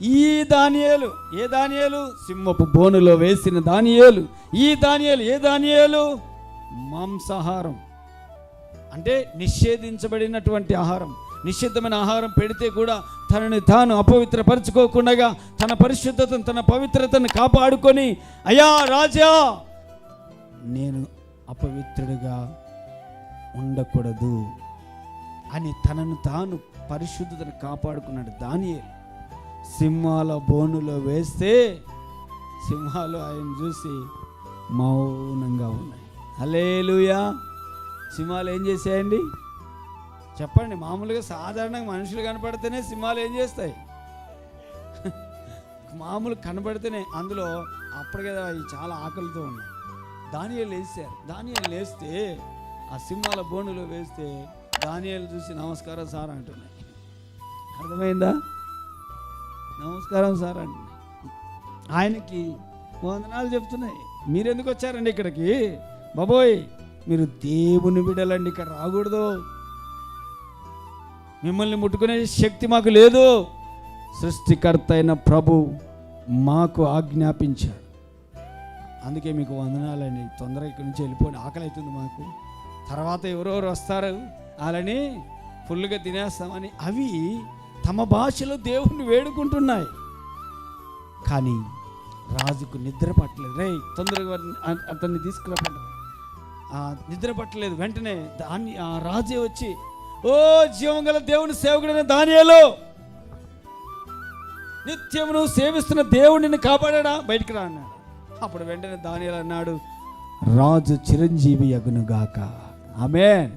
ఈ దానియేలు, ఏ దానియేలు? సింహపు బోనులో వేసిన దానియేలు. ఈ దానియేలు, ఏ దానియేలు? మాంసాహారం అంటే నిషేధించబడినటువంటి ఆహారం. నిషిద్ధమైన ఆహారం పెడితే కూడా తనని తాను అపవిత్రపరచుకోకుండా తన పరిశుద్ధతను, తన పవిత్రతను కాపాడుకొని, అయ్యా రాజా, నేను అపవిత్రుడిగా ఉండకూడదు అని తనను తాను పరిశుద్ధతను కాపాడుకున్నాడు దానియేలు. సింహాల బోనులో వేస్తే సింహాలు ఆయన చూసి మౌనంగా ఉన్నాయి. హల్లెలూయా. సింహాలు ఏం చేసాయండి చెప్పండి? మామూలుగా సాధారణంగా మనుషులు కనపడితేనే సింహాలు ఏం చేస్తాయి? మామూలు కనపడితేనే. అందులో అప్పటికే అవి చాలా ఆకలితో ఉన్నాయి. దానియేలు వేసారు. దానియేలు వేస్తే ఆ సింహాల బోనులో వేస్తే దానియేలు చూసి నమస్కారం సార్ అంటున్నాయి. అర్థమైందా? నమస్కారం సార్ అంటున్నాయి. ఆయనకి వందనాలు చెప్తున్నాయి. మీరెందుకు వచ్చారండి ఇక్కడికి? బాబోయ్, మీరు దేవుని బిడ్డలండి, ఇక్కడ రాకూడదు. మిమ్మల్ని ముట్టుకునే శక్తి మాకు లేదు. సృష్టికర్త అయిన ప్రభు మాకు ఆజ్ఞాపించాడు. అందుకే మీకు వందనాలండి. తొందరగా ఇక్కడి నుంచి వెళ్ళిపోండి, ఆకలి అవుతుంది మాకు. తర్వాత ఎవరెవరు వస్తారు, అలాని ఫుల్గా తినేస్తామని అవి తమ భాషలో దేవుణ్ణి వేడుకుంటున్నాయి. కానీ రాజుకు నిద్ర పట్టలేదు. రే తొందరగా అతన్ని తీసుకురాపండి. నిద్ర పట్టలేదు. వెంటనే ఆ రాజే వచ్చి, ఓ జీవంగల దేవుని సేవకుడైన దానియేలు, నిత్యం నువ్వు సేవిస్తున్న దేవుడిని కాపాడా, బయటికి రా అన్నాడు. అప్పుడు వెంటనే దానియేలు అన్నాడు, రాజు చిరంజీవి అగునుగాక. ఆమేన్.